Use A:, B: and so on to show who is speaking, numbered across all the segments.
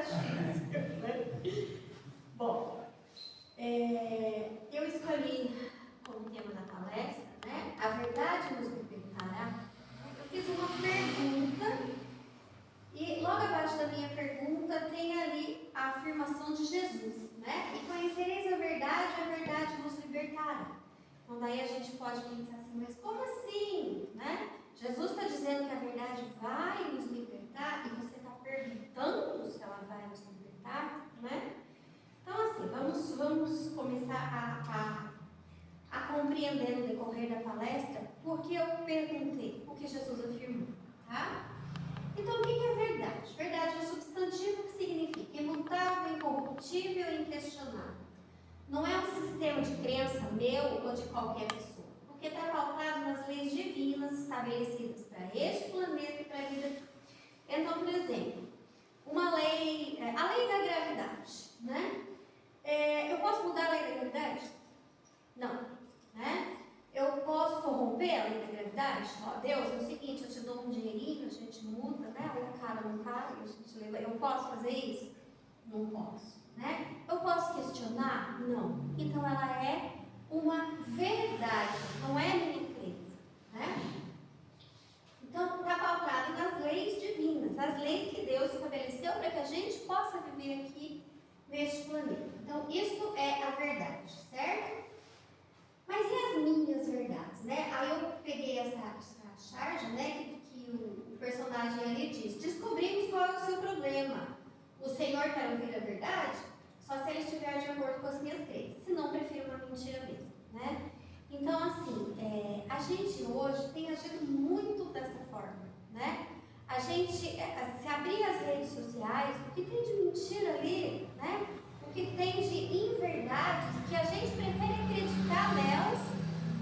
A: difícil, né? Bom, eu escolhi como tema da palestra, né? A verdade nos libertará. Eu fiz uma pergunta e logo abaixo da minha pergunta tem ali a afirmação de Jesus, né? E conhecereis a verdade vos libertará. Então daí a gente pode pensar assim, mas como assim, né? Jesus está dizendo que a verdade vai nos libertar e você está perguntando se ela vai nos libertar, né? Então assim, vamos começar a compreender no decorrer da palestra porque eu perguntei o que Jesus afirmou, tá? Então o que é verdade? Verdade é um substantivo que significa imutável, incorruptível e inquestionável. Não é um sistema de crença meu ou de qualquer pessoa, porque está pautado nas leis divinas estabelecidas para este planeta e para a vida. Então, por exemplo, uma lei, a lei da gravidade, né? Eu posso mudar a lei da gravidade? Não, né? Eu posso corromper a lei da gravidade? Ó, Deus, é o seguinte, eu te dou um dinheirinho, a gente muda, né? Ou cara não cara, a gente leva. Eu posso fazer isso? Não posso, né? Eu posso questionar? Não. Então ela é uma verdade, não é minha crença, né? Então está pautado nas leis divinas, as leis que Deus estabeleceu para que a gente possa viver aqui neste planeta. Então isso é a verdade, certo? Mas e as minhas verdades, né? Aí eu peguei essa charge, né? Que o personagem ali diz: descobrimos qual é o seu problema. O Senhor quer ouvir a verdade só se ele estiver de acordo com as minhas crenças. Se não, prefiro uma mentira mesmo, né? Então, assim, a gente hoje tem agido muito dessa forma, né? A gente, se abrir as redes sociais, o que tem de mentira ali, né? O que tem de inverdades, que a gente prefere acreditar nelas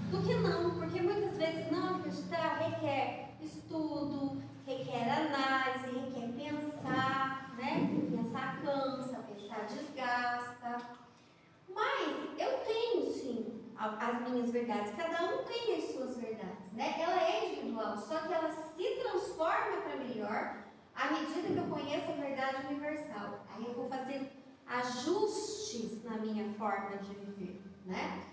A: do que não, porque muitas vezes não acreditar requer estudo, requer análise, requer pensar, né? Pensar cansa, pensar desgasta. Mas eu tenho sim as minhas verdades, cada um tem as suas verdades, né? Ela é individual, só que ela se transforma para melhor à medida que eu conheço a verdade universal. Aí eu vou fazer ajustes na minha forma de viver, né?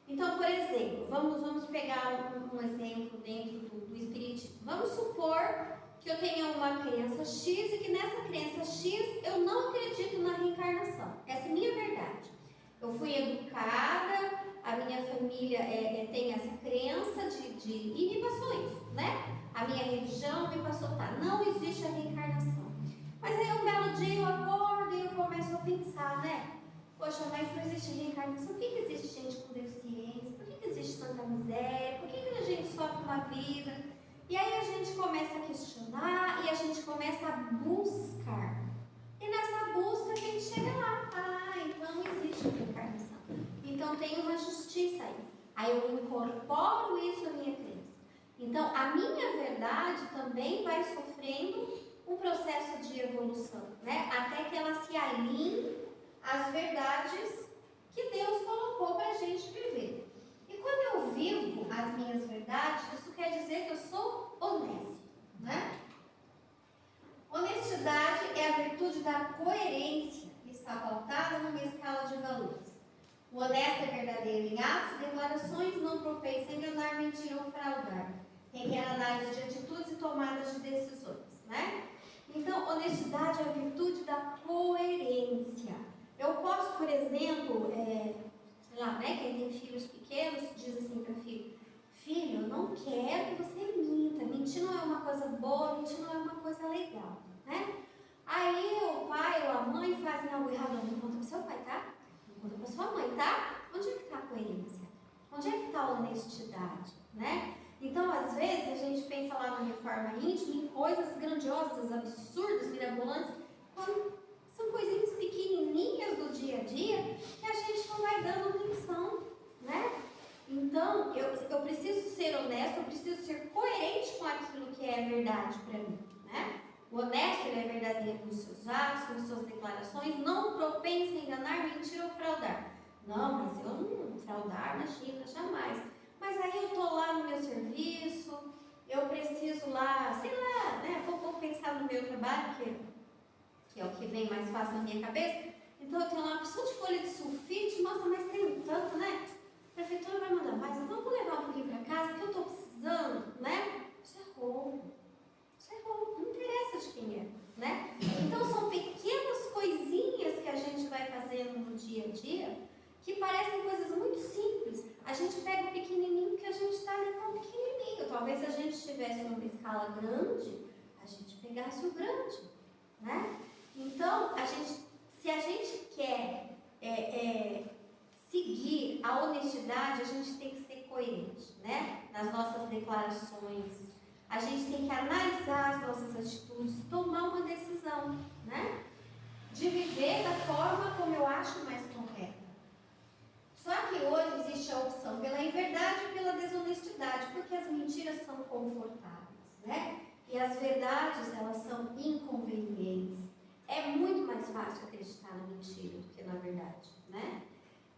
A: Então, por exemplo, vamos pegar um exemplo dentro do espiritismo. Vamos supor que eu tenha uma crença X e que nessa crença X eu não acredito na reencarnação. Essa é a minha verdade. Eu fui educada, a minha família tem essa crença e me passou isso, né? A minha religião me passou, não existe a reencarnação. Mas aí um belo dia eu acordo e eu começo a pensar, né? Poxa, mas não existe reencarnação, por que existe gente com deficiência? Por que existe tanta miséria? Por que a gente sofre uma vida? E aí a gente começa a questionar e a gente começa a buscar. E nessa busca a gente chega lá, então existe reencarnação. Então tem uma justiça aí. Aí eu incorporo isso à minha crença. Então a minha verdade também vai sofrendo um processo de evolução, né? Até que ela se alinhe às verdades que Deus colocou para a gente viver. E quando eu vivo as minhas verdades, isso quer dizer que eu sou honesto, né? Honestidade é a virtude da coerência que está pautada numa escala de valores. O honesto é verdadeiro em atos e declarações, não propenso a enganar, mentir ou fraudar. Requer análise de atitudes e tomadas de decisões, né? Então, honestidade é a virtude da coerência. Eu posso, por exemplo, sei lá, né? Quem tem filhos pequenos diz assim para o filho: filho, eu não quero que você minta. Mentir não é uma coisa boa, mentir não é uma coisa legal, né? Aí o pai ou a mãe fazem algo errado. Não conta para o seu pai, tá? Não conta para a sua mãe, tá? Onde é que está a coerência? Onde é que está a honestidade, né? Então, às vezes, a gente pensa lá na reforma íntima em coisas grandiosas, absurdas, mirabolantes, quando são coisinhas pequenininhas do dia a dia que a gente não vai dando atenção, né? Então, eu preciso ser honesto, eu preciso ser coerente com aquilo que é verdade para mim, né? O honesto, ele é verdadeiro nos seus atos, nas suas declarações, não propenso a enganar, mentir ou fraudar. Não, mas eu não fraudar na China, jamais. Mas aí eu estou lá no meu serviço, eu preciso lá, sei lá, né? Vou pensar no meu trabalho, que que é o que vem mais fácil na minha cabeça. Então eu tenho lá uma opção de folha de sulfite, nossa, mas tem um tanto, né? A prefeitura vai mandar mais, então eu vou levar um pouquinho para casa, porque eu estou precisando, né? Isso é roubo. Isso é roubo, não interessa de quem é, né? Então são pequenas coisinhas que a gente vai fazendo no dia a dia, que parecem coisas muito simples. A gente pega o pequenininho porque a gente está ali com o pequenininho. Talvez se a gente estivesse numa escala grande, a gente pegasse o grande, né? Então, se a gente quer seguir a honestidade, a gente tem que ser coerente, né? Nas nossas declarações. A gente tem que analisar as nossas atitudes, tomar uma decisão, né? De viver da forma como eu acho mais correta. Só que hoje existe a opção pela inverdade e pela desonestidade, porque as mentiras são confortáveis, né? E as verdades, elas são inconvenientes. É muito mais fácil acreditar na mentira do que na verdade, né?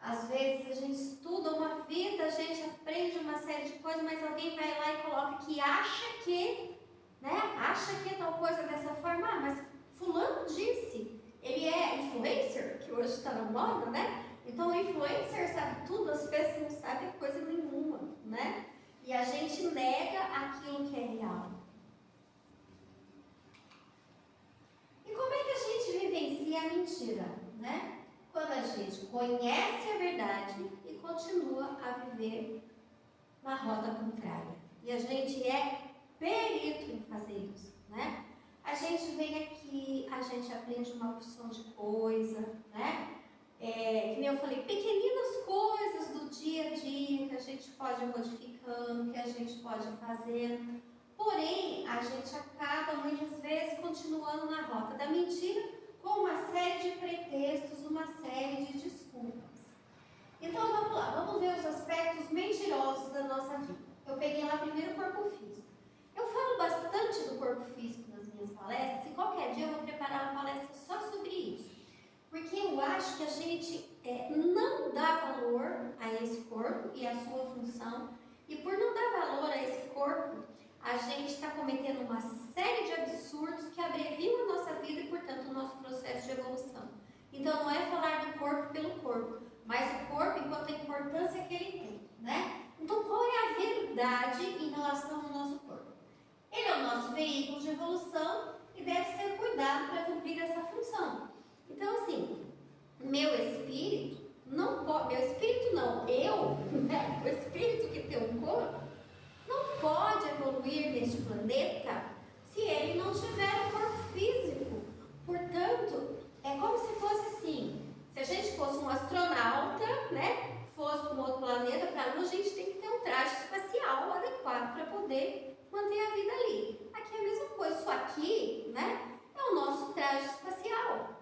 A: Às vezes a gente estuda uma vida, a gente aprende uma série de coisas, mas alguém vai lá e coloca que acha que, né? Acha que é tal coisa dessa forma. Ah, mas fulano disse. Ele é influencer, que hoje está na moda, né? Então o influencer sabe tudo, as pessoas não sabem coisa nenhuma, né? E a gente nega aquilo que é real. E como é que a gente vivencia a mentira, né? Quando a gente conhece a verdade e continua a viver na rota contrária. E a gente é perito em fazer isso, né? A gente vem aqui, a gente aprende uma porção de coisa, né? Que nem eu falei, pequeninas coisas do dia a dia que a gente pode ir modificando, que a gente pode ir fazendo. Porém, a gente acaba muitas vezes continuando na rota da mentira com uma série de pretextos, uma série de desculpas. Então vamos lá, vamos ver os aspectos mentirosos da nossa vida. Eu peguei lá primeiro o corpo físico. Eu falo bastante do corpo físico nas minhas palestras e qualquer dia eu vou preparar uma palestra só sobre isso. Porque eu acho que a gente não dá valor a esse corpo e a sua função. E por não dar valor a esse corpo, a gente está cometendo uma série de absurdos que abreviam a nossa vida e, portanto, o nosso processo de evolução. Então, não é falar do corpo pelo corpo, mas o corpo enquanto a importância que ele tem, né? Então, qual é a verdade em relação ao nosso corpo? Ele é o nosso veículo de evolução e deve ser cuidado para cumprir essa função. Então, assim, meu espírito não pode, o espírito que tem um corpo, não pode evoluir neste planeta se ele não tiver um corpo físico. Portanto, é como se fosse assim, se a gente fosse um astronauta, né, fosse para um outro planeta, para a Lua, a gente tem que ter um traje espacial adequado para poder manter a vida ali. Aqui é a mesma coisa, só aqui, né, é o nosso traje espacial.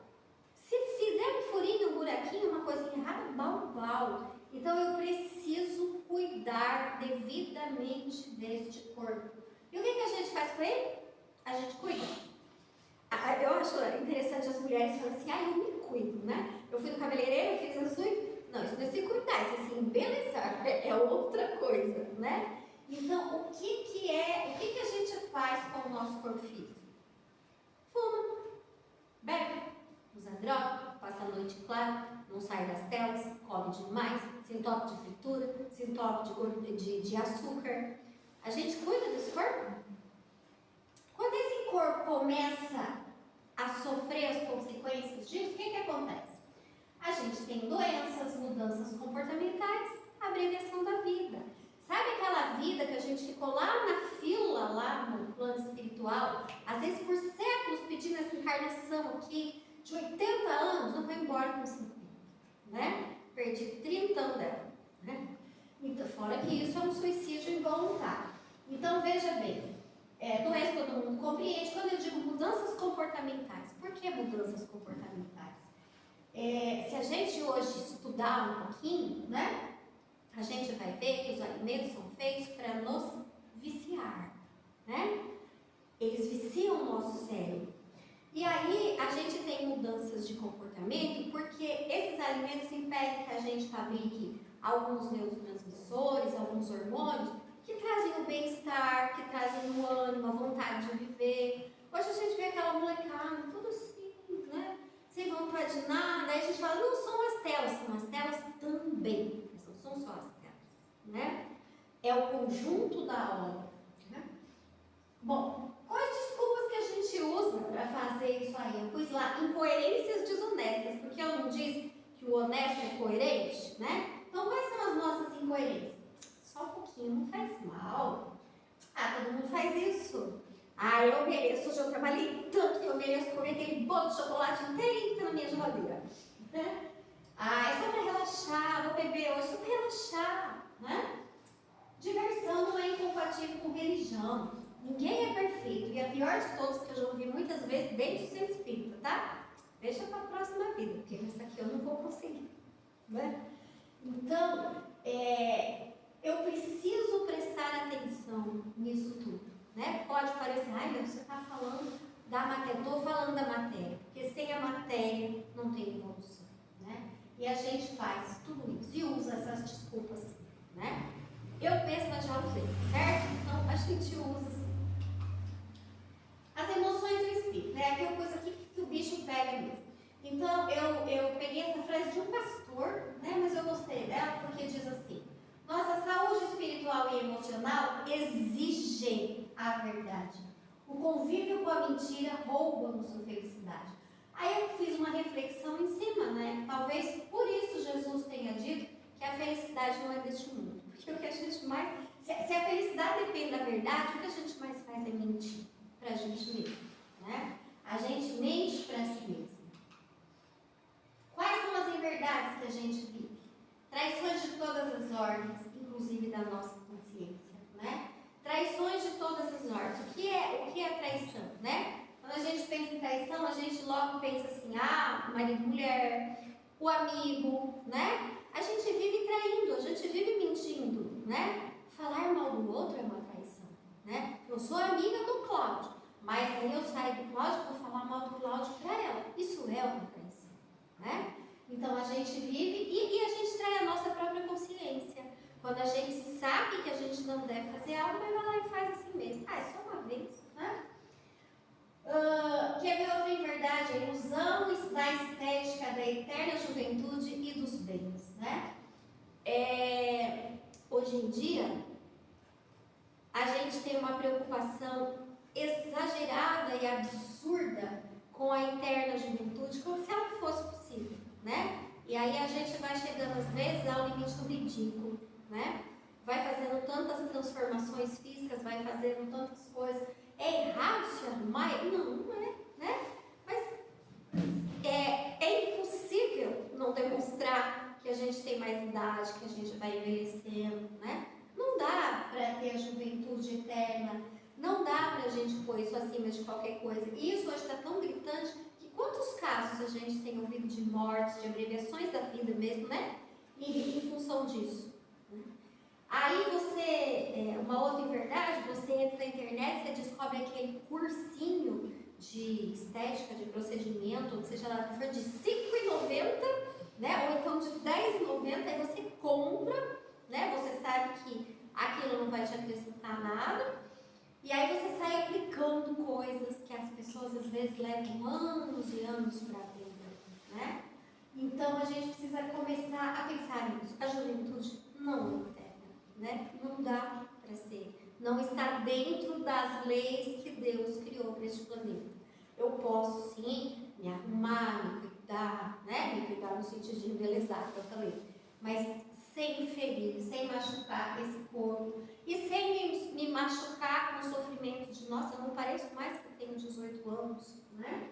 A: Se fizer um furinho, um buraquinho, uma coisinha errada, bau. Então eu preciso cuidar devidamente deste corpo. E o que a gente faz com ele? A gente cuida. Eu acho interessante as mulheres falarem assim, eu me cuido, né? Eu fui no cabeleireiro, eu fiz as unhas. Não, isso não é se cuidar, isso é se embelezar, é outra coisa, né? Então, o que a gente faz com o nosso corpo físico? Fuma, bebe, usa droga, passa a noite claro, não sai das telas, come demais, se entope de fritura, se entope de açúcar. A gente cuida desse corpo? Quando esse corpo começa a sofrer as consequências disso, o que acontece? A gente tem doenças, mudanças comportamentais, abreviação da vida. Sabe aquela vida que a gente ficou lá na fila, lá no plano espiritual, às vezes por séculos pedindo essa encarnação aqui, de 80 anos, não vai embora com 50, né? Perdi 30 anos dela, né? Então, fora que isso é um suicídio involuntário. Então, veja bem, doença todo mundo compreende quando eu digo mudanças comportamentais. Por que mudanças comportamentais? Se a gente hoje estudar um pouquinho, né? A gente vai ver que os alimentos são feitos para nos viciar, né? Eles viciam o nosso cérebro. E aí a gente tem mudanças de comportamento porque esses alimentos impedem que a gente fabrique alguns neurotransmissores, alguns hormônios que trazem o bem-estar, que trazem o ânimo, a vontade de viver. Hoje a gente vê aquela molecada, tudo assim, vontade de nada. Aí a gente fala, não são as telas também, mas não são só as telas, né? É o conjunto da obra, né? Bom, quais desculpas que a gente usa para fazer isso aí? Eu pus lá, incoerências desonestas, porque eu não disse que o honesto é coerente, né? Então, quais são as nossas incoerências? Só um pouquinho, não faz mal. Todo mundo faz isso. Eu mereço, hoje eu trabalhei tanto que eu mereço comer aquele bolo de chocolate inteirinho que tá na minha geladeira. Né? É só para relaxar, vou beber hoje só para relaxar. Né? Diversão não é incompatível com religião. Ninguém é perfeito. E a pior de todos, que eu já ouvi muitas vezes, desde o centro espírita, tá? Deixa para a próxima vida, porque essa aqui eu não vou conseguir. Né? Então, eu preciso prestar atenção nisso tudo. Né? Pode parecer, mas você está falando da matéria. Estou falando da matéria, porque sem a matéria não tem evolução. Né? E a gente faz tudo isso e usa essas desculpas. Né? Eu mesma já usei, certo? Então a gente usa assim. As emoções do espírito, né? Aquela coisa que o bicho pega mesmo. Então eu peguei essa frase de um pastor, né? Mas eu gostei dela porque diz assim: nossa saúde espiritual e emocional exigem a verdade. O convívio com a mentira rouba-nos a felicidade. Aí eu fiz uma reflexão em cima, né? Talvez por isso Jesus tenha dito que a felicidade não é deste mundo. Porque o que a gente mais... Se a felicidade depende da verdade, o que a gente mais faz é mentir para a gente mesmo, né? A gente mente para si mesmo. Quais são as inverdades que a gente vive? Traições de todas as ordens, inclusive da nossa consciência, né? Traições de todas as ordens. O que é traição, né? Quando a gente pensa em traição, a gente logo pensa assim, marido e mulher, o amigo, né? A gente vive traindo, a gente vive mentindo, né? Falar mal do outro é uma traição, né? Eu sou amiga do Cláudio, mas aí eu saio do Cláudio e vou falar mal do Cláudio para ela. Isso é uma traição, né? Então a gente vive e a gente trai a nossa própria consciência. Quando a gente sabe que a gente não deve fazer algo, mas vai lá e faz assim mesmo. É só uma vez, né? Quer ver outra inverdade? A ilusão da estética da eterna juventude e dos bens, né? Hoje em dia, a gente tem uma preocupação exagerada e absurda com a eterna juventude, como se ela fosse possível, né? E aí a gente vai chegando às vezes ao limite do ridículo, né? Vai fazendo tantas transformações físicas, vai fazendo tantas coisas. É errado se arrumar? Não é, né? Mas é impossível não demonstrar que a gente tem mais idade, que a gente vai envelhecendo, né? Não dá para ter a juventude eterna, não dá para a gente pôr isso acima de qualquer coisa. E isso hoje está tão gritante que quantos casos a gente tem ouvido de mortes, de abreviações da vida mesmo, né? Em função disso. Aí uma outra inverdade, você entra na internet, você descobre aquele cursinho de estética, de procedimento, ou seja lá, for de R$5,90, né? Ou então de R$10,90, aí você compra, né? Você sabe que aquilo não vai te acrescentar nada, e aí você sai aplicando coisas que as pessoas às vezes levam anos e anos para aprender, né? Então a gente precisa começar a pensar nisso. A juventude não é. Né? Não dá para ser, não está dentro das leis que Deus criou para este planeta. Eu posso sim me arrumar, me cuidar, né? Me cuidar no sentido de embelezar, que eu falei, mas sem ferir, sem machucar esse corpo e sem me machucar com o sofrimento de, nossa, eu não pareço mais que eu tenho 18 anos, né?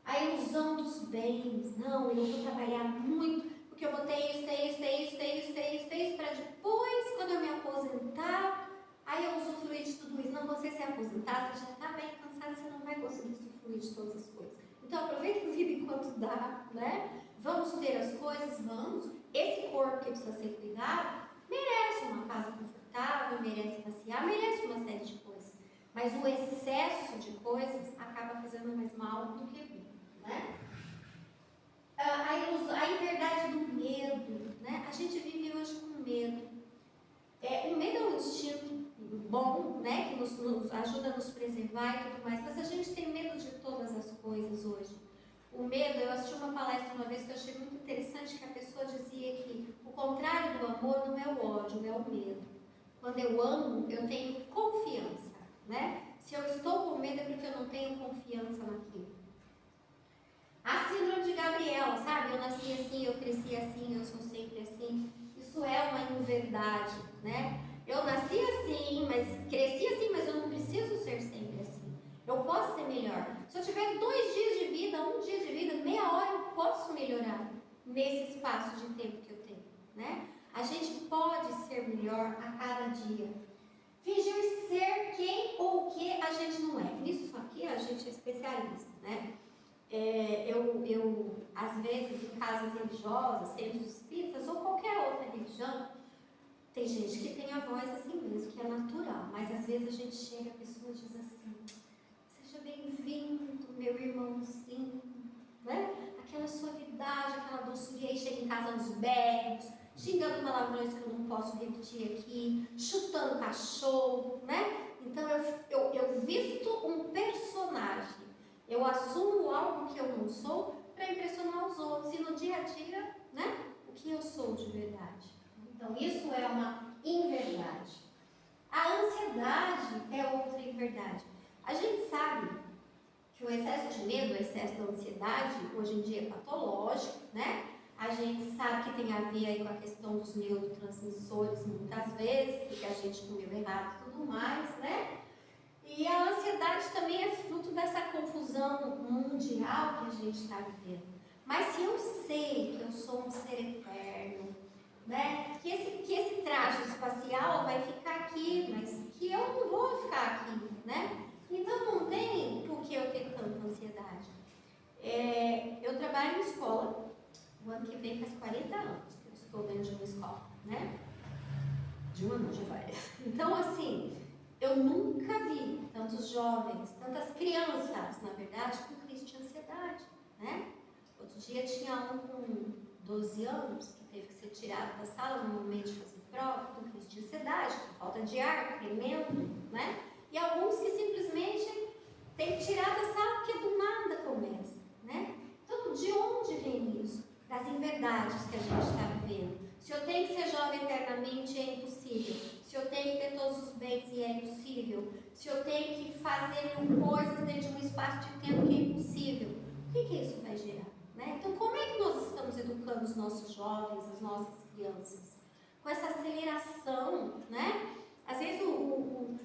A: A ilusão dos bens, não, eu vou trabalhar muito, porque eu vou ter isso, para depois, quando eu me aposentar, aí eu usufruir de tudo isso. Não, você se aposentar, você já está bem cansado, você não vai conseguir usufruir de todas as coisas. Então aproveita a vida enquanto dá, né? Vamos ter as coisas, vamos. Esse corpo que precisa ser cuidado, merece uma casa confortável, merece passear, merece uma série de coisas. Mas o excesso de coisas acaba fazendo mais mal do que bem, né? A inverdade do medo, né? A gente vive hoje com medo. O medo é um instinto bom, né? Que nos ajuda a nos preservar e tudo mais, mas a gente tem medo de todas as coisas hoje. O medo, eu assisti uma palestra uma vez que eu achei muito interessante, que a pessoa dizia que o contrário do amor não é o ódio, é o medo. Quando eu amo, eu tenho confiança, né? Se eu estou com medo é porque eu não tenho confiança naquilo. A síndrome de Gabriela, sabe? Eu nasci assim, eu cresci assim, eu sou sempre assim. Isso é uma inverdade, né? Eu nasci assim, mas cresci assim, mas eu não preciso ser sempre assim. Eu posso ser melhor. Se eu tiver 2 dias de vida, 1 dia de vida, meia hora, eu posso melhorar nesse espaço de tempo que eu tenho, né? A gente pode ser melhor a cada dia. Fingir ser quem ou o que a gente não é. Nisso aqui a gente é especialista, né? Às vezes, em casas religiosas, centros espíritas ou qualquer outra religião, tem gente que tem a voz assim mesmo, que é natural, mas às vezes a gente chega, a pessoa diz assim: seja bem-vindo, meu irmãozinho, né? Aquela suavidade, aquela doçura, e chega em casa nos berros, xingando palavrões que eu não posso repetir aqui, chutando cachorro, né? Então eu visto um personagem, eu assumo algo que eu não sou para impressionar os outros, e no dia a dia, né? O que eu sou de verdade. Então isso é uma inverdade. A ansiedade é outra inverdade. A gente sabe que o excesso de medo, o excesso da ansiedade, hoje em dia é patológico, né? A gente sabe que tem a ver aí com a questão dos neurotransmissores muitas vezes, porque a gente comeu errado e tudo mais, né? E a ansiedade também é fruto dessa confusão mundial que a gente está vivendo. Mas se eu sei que eu sou um ser eterno, né? Que esse traje espacial vai ficar aqui, mas que eu não vou ficar aqui, né? Então não tem por que eu ter tanta ansiedade. Eu trabalho em escola, o ano que vem faz 40 anos que eu estou dentro de uma escola, né? De uma não, de várias. Então assim, eu nunca vi tantos jovens, tantas crianças, na verdade, com crise de ansiedade, né? Outro dia tinha um com 12 anos que teve que ser tirado da sala no momento de fazer prova, com crise de ansiedade, com falta de ar, tremendo, né? E alguns que simplesmente tem que tirar da sala porque do nada começa, né? Então, de onde vem isso? Das inverdades que a gente está vivendo. Se eu tenho que ser jovem eternamente, é impossível. Se eu tenho que ter todos os bens, e é impossível. Se eu tenho que fazer 1000 coisas dentro de um espaço de tempo, que é impossível. O que isso vai gerar? Né? Então, como é que nós estamos educando os nossos jovens, as nossas crianças? Com essa aceleração, né? Às vezes o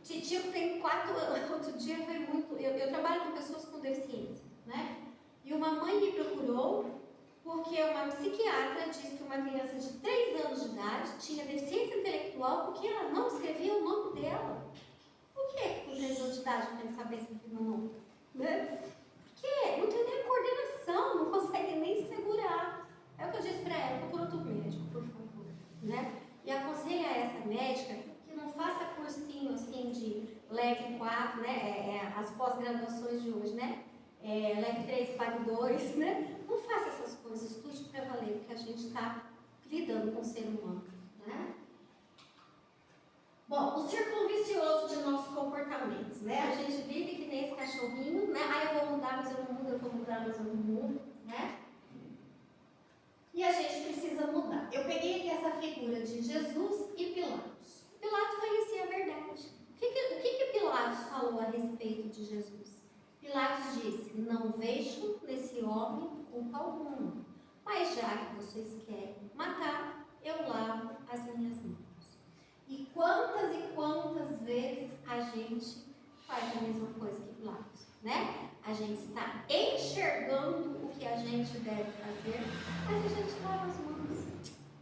A: Titico tem 4 anos, outro dia foi muito... Eu trabalho com pessoas com deficiência, né? E uma mãe me procurou porque uma psiquiatra disse que uma criança de 3 anos de idade tinha deficiência intelectual porque ela não escrevia o nome dela. Por que com 3 anos de idade eu tenho que saber escrever o nome? Né? Porque não tem nem coordenação, não consegue nem segurar. É o que eu disse para ela: procura outro médico, por favor. Né? E aconselho a essa médica que não faça cursinho assim de leve 4, né? As pós-graduações de hoje, né? Leve 3, pague 2, né? Não faça essas coisas, estude para valer, porque a gente está lidando com o ser humano, né? Bom, o círculo vicioso de nossos comportamentos, né? A gente vive que nem esse cachorrinho, né? Eu vou mudar, mas eu não mudo, eu vou mudar, mas eu não mudo, né? E a gente precisa mudar. Eu peguei aqui essa figura de Jesus e Pilatos. Pilatos conhecia a verdade. O que Pilatos falou a respeito de Jesus? Pilatos disse: não vejo nesse homem culpa alguma, mas já que vocês querem matar, eu lavo as minhas mãos. E quantas vezes a gente faz a mesma coisa que Pilatos, né? A gente está enxergando o que a gente deve fazer, mas a gente lava as mãos,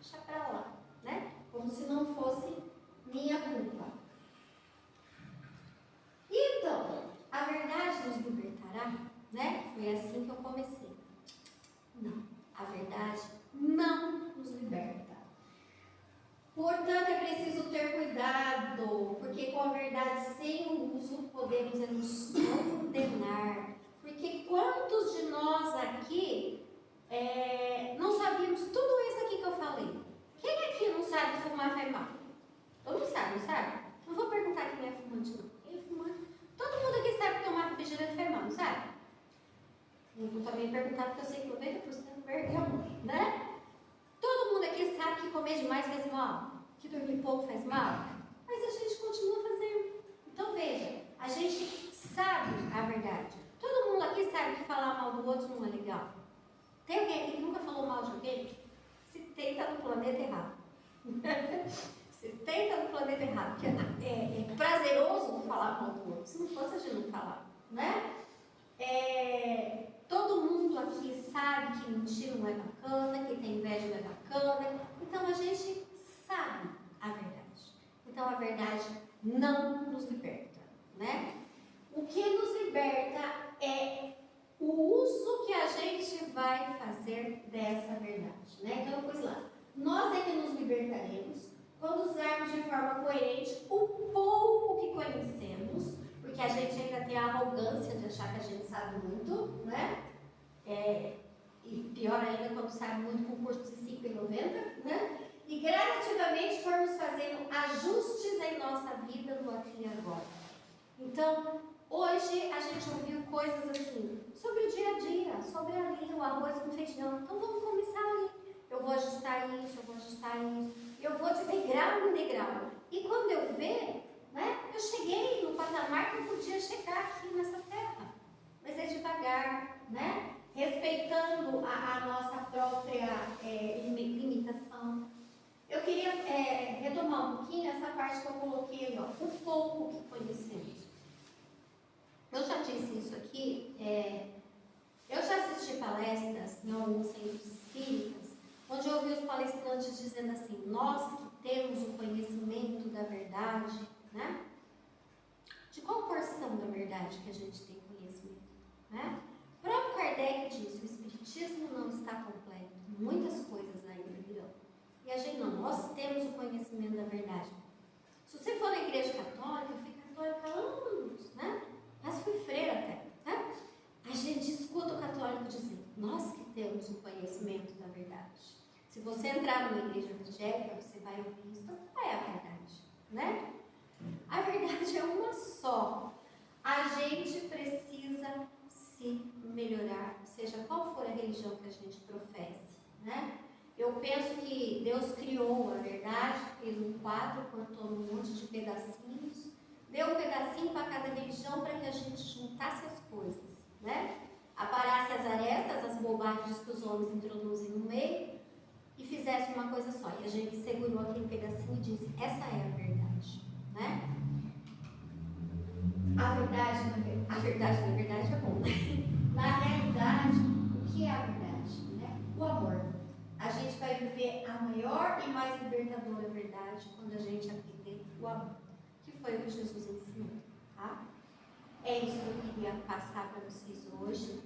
A: deixa pra lá, né? Como se não fosse minha culpa. Então, a verdade nos libertará, né? Foi assim que eu comecei. Não, a verdade não nos liberta. Portanto, é preciso ter cuidado, porque com a verdade sem o uso podemos nos condenar. Porque quantos de nós aqui não sabíamos tudo isso aqui que eu falei? Quem aqui não sabe que fumar faz mal? Todo mundo sabe, não sabe? Não vou perguntar quem é fumante, não. Quem é fumante? Todo mundo aqui sabe que tomar refrigerante faz mal, não sabe? Não vou também perguntar perguntar, porque eu sei que 90% perde amor, né? Todo mundo aqui sabe que comer demais faz mal, que dormir pouco faz mal, mas a gente continua fazendo. Então veja, a gente sabe a verdade. Todo mundo aqui sabe que falar mal do outro não é legal. Tem alguém aqui que nunca falou mal de alguém? Se tem, está no planeta errado. Se tem, está no planeta errado. Porque é prazeroso falar mal do outro. Se não fosse, a gente não falava, né? Todo mundo aqui sabe que mentir não é bacana, que tem inveja não é bacana. Então a gente sabe a verdade. Então a verdade não nos liberta, né? O que nos liberta é o uso que a gente vai fazer dessa verdade, né? Então eu pus lá, nós é que nos libertaremos quando usarmos de forma coerente o pouco que conhecemos, porque a gente ainda tem a arrogância de achar que a gente sabe muito, né? E pior ainda quando sabe muito com um curso de R$5,90, né? E gradativamente formos fazendo ajustes em nossa vida no aqui e agora. Então, hoje a gente ouviu coisas assim, sobre o dia a dia, sobre ali o arroz com feijão. Então vamos começar ali. Eu vou ajustar isso, eu vou ajustar isso. Eu vou de degrau em degrau. E quando eu ver, né, eu cheguei no patamar que eu podia chegar aqui nessa terra. Mas é devagar, né? Respeitando a nossa própria limitação. Eu queria retomar um pouquinho essa parte que eu coloquei ali, ó, o pouco que conhecemos. Eu já disse isso aqui, eu já assisti palestras em alguns centros espíritas, onde eu ouvi os palestrantes dizendo assim, nós que temos o conhecimento da verdade, né? De qual porção da verdade que a gente tem conhecimento, né? O próprio Kardec diz, o Espiritismo não está completo, muitas coisas ainda virão. E a gente não, nós temos o conhecimento da verdade. Se você for na igreja católica, eu fui católica há anos, né? Mas fui freira até, né? A gente escuta o católico dizendo, nós que temos o conhecimento da verdade. Se você entrar numa igreja evangélica, você vai ouvir isso, então qual é a verdade, né? A verdade é uma só. A gente precisa se melhorar, seja qual for a religião que a gente professe, né? Eu penso que Deus criou a verdade, fez um quadro, cortou um monte de pedacinhos, deu um pedacinho para cada religião para que a gente juntasse as coisas, né? Aparasse as arestas, as bobagens que os homens introduzem no meio e fizesse uma coisa só. E a gente segurou aquele pedacinho e disse, essa é a verdade, né? A verdade na verdade é bom. Na realidade, o que é a verdade? Né? O amor. A gente vai viver a maior e mais libertadora verdade quando a gente aprender o amor, que foi o que Jesus ensinou, tá? É isso que eu queria passar para vocês hoje.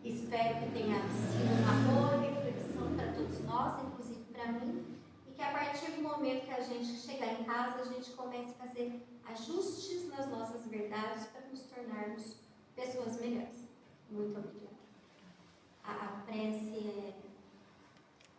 A: Espero que tenha sido uma boa reflexão para todos nós, inclusive para mim, e que a partir do momento que a gente chegar em casa, a gente comece a fazer ajustes nas nossas verdades para nos tornarmos pessoas melhores. Muito obrigada. A prece é